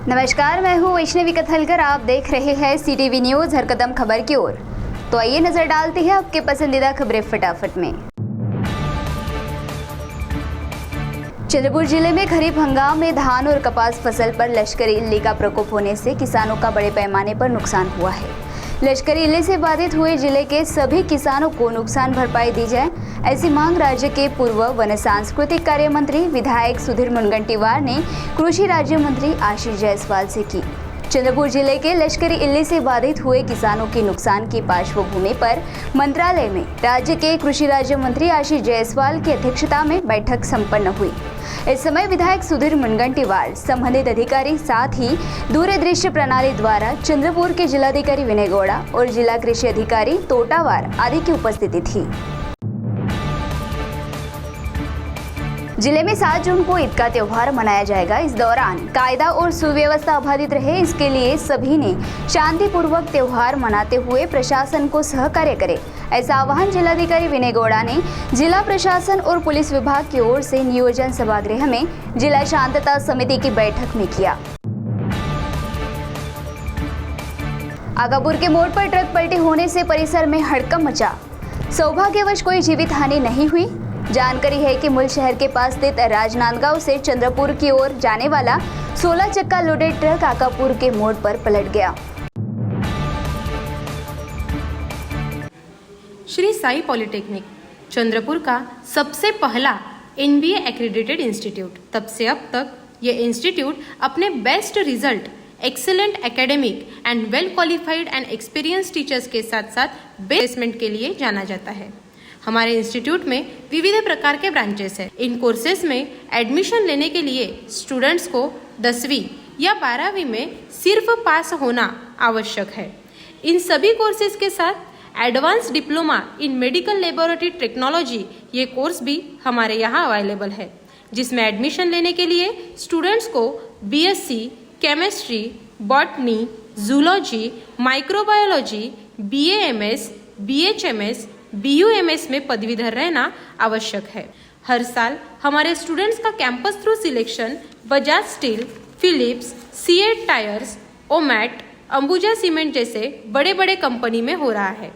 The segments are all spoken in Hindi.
नमस्कार, मैं हूँ वैष्णवी कथलकर। आप देख रहे हैं CTV न्यूज़ हर कदम खबर की ओर। तो आइए नजर डालते हैं आपके पसंदीदा खबरें फटाफट में। चंद्रपुर जिले में खरीफ हंगाम में धान और कपास फसल पर लश्करी इल्ली का प्रकोप होने से किसानों का बड़े पैमाने पर नुकसान हुआ है। लश्करी इल्ली से बाधित हुए जिले के सभी किसानों को नुकसान भरपाई दी जाए, ऐसी मांग राज्य के पूर्व वन सांस्कृतिक कार्य मंत्री विधायक सुधीर मुनगंटीवार ने कृषि राज्य मंत्री आशीष जायसवाल से की। चंद्रपुर जिले के लश्करी इल्ली से बाधित हुए किसानों के नुकसान की पार्श्वभूमि पर मंत्रालय में राज्य के कृषि राज्य मंत्री आशीष जायसवाल की अध्यक्षता में बैठक संपन्न हुई। इस समय विधायक सुधीर मुनगंटीवार, संबंधित अधिकारी, साथ ही दूरदृश्य प्रणाली द्वारा चंद्रपुर के जिलाधिकारी विनय गौड़ा और जिला कृषि अधिकारी तोटावार आदि की उपस्थिति थी। जिले में 7 जून को ईद का त्यौहार मनाया जाएगा। इस दौरान कायदा और सुव्यवस्था बाधित रहे, इसके लिए सभी ने शांतिपूर्वक त्यौहार मनाते हुए प्रशासन को सहकार्य करें, ऐसा आह्वान जिलाधिकारी विनय गौड़ा ने जिला प्रशासन और पुलिस विभाग की ओर से नियोजन सभागृह में जिला शांतता समिति की बैठक में किया। आगापुर के मोड़ पर ट्रक पलटी होने से परिसर में हड़कंप मचा। सौभाग्यवश कोई जीवित हानि नहीं हुई। जानकारी है कि मूल शहर के पास स्थित राजनांदगांव से चंद्रपुर की ओर जाने वाला 16 चक्का लोडेड ट्रक आगापुर के मोड़ पर पलट गया। श्री साई पॉलिटेक्निक चंद्रपुर का सबसे पहला NBA एक्रेडिटेड इंस्टीट्यूट। तब से अब तक ये इंस्टीट्यूट अपने best result, excellent academic and well qualified and experience teachers के साथ साथ प्लेसमेंट के लिए जाना जाता है। हमारे इंस्टीट्यूट में विविध प्रकार के ब्रांचेस हैं। इन कोर्सेज में एडमिशन लेने के लिए स्टूडेंट्स को 10वीं या 12वीं में सिर्फ पास होना आवश्यक है। इन सभी कोर्सेज के साथ advance diploma in medical laboratory technology ये कोर्स भी हमारे यहाँ अवेलेबल है, जिसमें एडमिशन लेने के लिए स्टूडेंट्स को BSc chemistry, botany, zoology, microbiology, BAMS, BHMS, BUMS में पदवीधर रहना आवश्यक है। हर साल हमारे स्टूडेंट्स का campus through selection Bajaj steel, Philips, CEAT tyres, ओमैट, अंबुजा सीमेंट जैसे बड़े बड़े कंपनी में हो रहा है।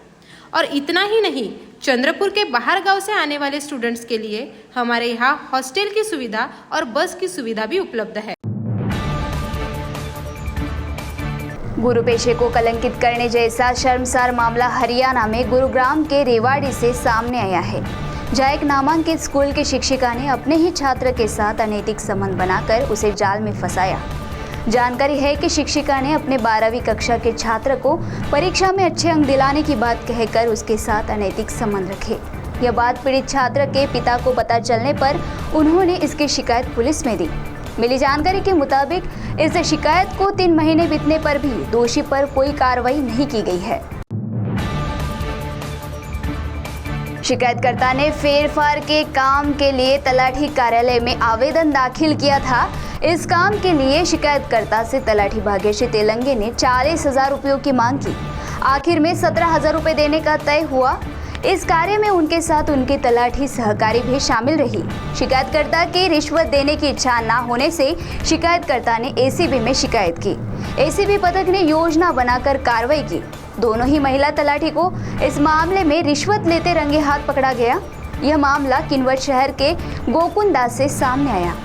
और इतना ही नहीं, चंद्रपुर के बाहर गांव से आने वाले स्टूडेंट्स के लिए हमारे यहाँ हॉस्टल की सुविधा और बस की सुविधा भी उपलब्ध है। गुरु पेशे को कलंकित करने जैसा शर्मसार मामला हरियाणा में गुरुग्राम के रेवाड़ी से सामने आया है, जहां एक नामांकित स्कूल की शिक्षिका ने अपने ही छात्र के साथ अनैतिक संबंध बनाकर उसे जाल में फंसाया। जानकारी है कि शिक्षिका ने अपने 12वीं कक्षा के छात्र को परीक्षा में अच्छे अंक दिलाने की बात कहकर उसके साथ अनैतिक संबंध रखे। यह बात पीड़ित छात्र के पिता को पता चलने पर उन्होंने इसकी शिकायत पुलिस में दी। मिली जानकारी के मुताबिक इस शिकायत को 3 महीने बीतने पर भी दोषी पर कोई कार्रवाई नहीं की गई है। शिकायतकर्ता ने फेरफार के काम के लिए तलाठी कार्यालय में आवेदन दाखिल किया था। इस काम के लिए शिकायतकर्ता से तलाठी भाग्यश्री तेलंगे ने 40,000 रुपयों की मांग की। आखिर में 17,000 रुपये देने का तय हुआ। इस कार्य में उनके साथ उनकी तलाठी सहकारी भी शामिल रही। शिकायतकर्ता की रिश्वत देने की इच्छा न होने से शिकायतकर्ता ने ACB में शिकायत की। ACB पथक ने योजना बनाकर कार्रवाई की। दोनों ही महिला तलाठी को इस मामले में रिश्वत लेते रंगे हाथ पकड़ा गया। यह मामला किन्नौर शहर के गोकुंदा से सामने आया।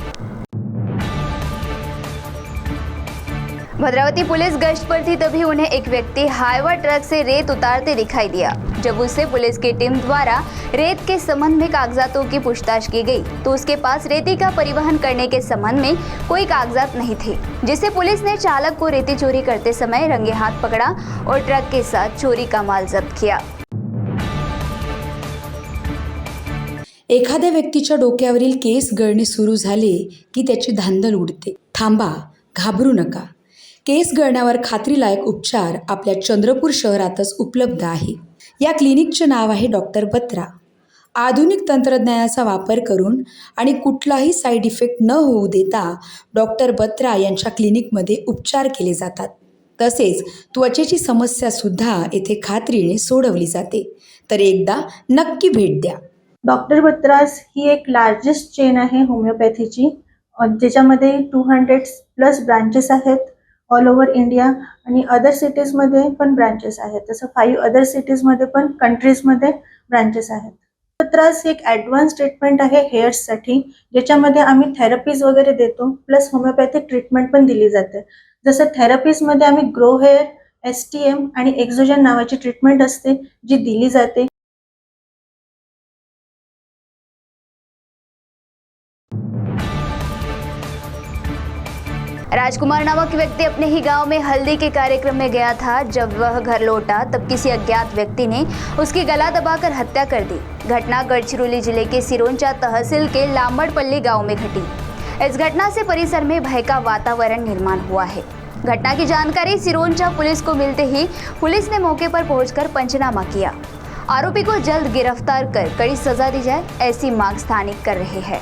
भद्रावती पुलिस गश्त पर थी, तभी उन्हें एक व्यक्ति हाईवा ट्रक से रेत उतारते दिखाई दिया। जब उससे पुलिस की टीम द्वारा रेत के संबंध में कागजातों की पूछताछ की गई तो उसके पास रेती का परिवहन करने के संबंध में कोई कागजात नहीं थे, जिससे पुलिस ने चालक को रेती चोरी करते समय रंगे हाथ पकड़ा और ट्रक के साथ चोरी का माल जब्त किया। एखाद्या व्यक्तीच्या डोक्यावरील केस गळणे सुरू झाले की त्याची धांदल उडते। थांबा, घाबरू नका। केस गळण्यावर खात्रीलायक उपचार आपल्या चंद्रपूर शहरातच उपलब्ध आहे। या क्लिनिकचे नाव आहे डॉक्टर बत्रा। आधुनिक तंत्रज्ञानाचा वापर करून आणि कुठलाही साईड इफेक्ट न होऊ देता डॉक्टर बत्रा यांच्या क्लिनिकमध्ये उपचार केले जातात। तसेच त्वचेची समस्या सुद्धा येथे खात्रीने सोडवली जाते। तर एकदा नक्की भेट द्या। डॉक्टर बत्रास ही एक लार्जेस्ट चेन आहे होमिओपॅथीची, ज्याच्यामध्ये 200+ ब्रांचेस आहेत। ऑल ओव्हर इंडिया आणि अदर सिटीजमध्ये पण ब्रांचेस आहेत. तसं 5 अदर सिटीजमध्ये पण कंट्रीजमध्ये ब्रांचेस आहेत. त्रास ही एक ॲडव्हान्स ट्रीटमेंट आहे हेअर्ससाठी, ज्याच्यामध्ये आम्ही थेरपीज वगैरे देतो, प्लस होमिओपॅथिक ट्रीटमेंट पण दिली जाते. जसं थेरपीजमध्ये आम्ही ग्रो हेअर, STM आणि एक्झोजन नावाची ट्रीटमेंट असते जी दिली जाते. राजकुमार नामक व्यक्ति अपने ही गांव में हल्दी के कार्यक्रम में गया था। जब वह घर लौटा तब किसी अज्ञात व्यक्ति ने उसकी गला दबाकर हत्या कर दी। घटना गढ़चिरौली जिले के सिरोंचा तहसील के लांबड़पल्ली गांव में घटी। इस घटना से परिसर में भय का वातावरण निर्माण हुआ है। घटना की जानकारी सिरोंचा पुलिस को मिलते ही पुलिस ने मौके पर पहुंचकर पंचनामा किया। आरोपी को जल्द गिरफ्तार कर कड़ी सजा दी जाए, ऐसी मांग स्थानिक कर रहे हैं।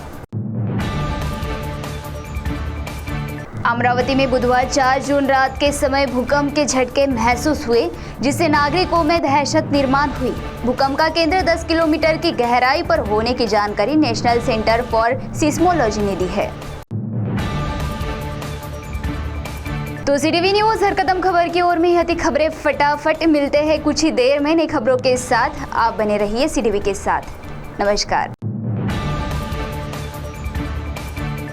अमरावती में बुधवार 4 जून रात के समय भूकंप के झटके महसूस हुए, जिससे नागरिकों में दहशत निर्माण हुई। भूकंप का केंद्र 10 किलोमीटर की गहराई पर होने की जानकारी नेशनल सेंटर फॉर सिस्मोलॉजी ने दी है। तो CTV न्यूज़ हर कदम खबर की ओर में यह थी खबरें। फटाफट मिलते हैं कुछ ही देर में नई खबरों के साथ। आप बने रहिए CTV के साथ। नमस्कार।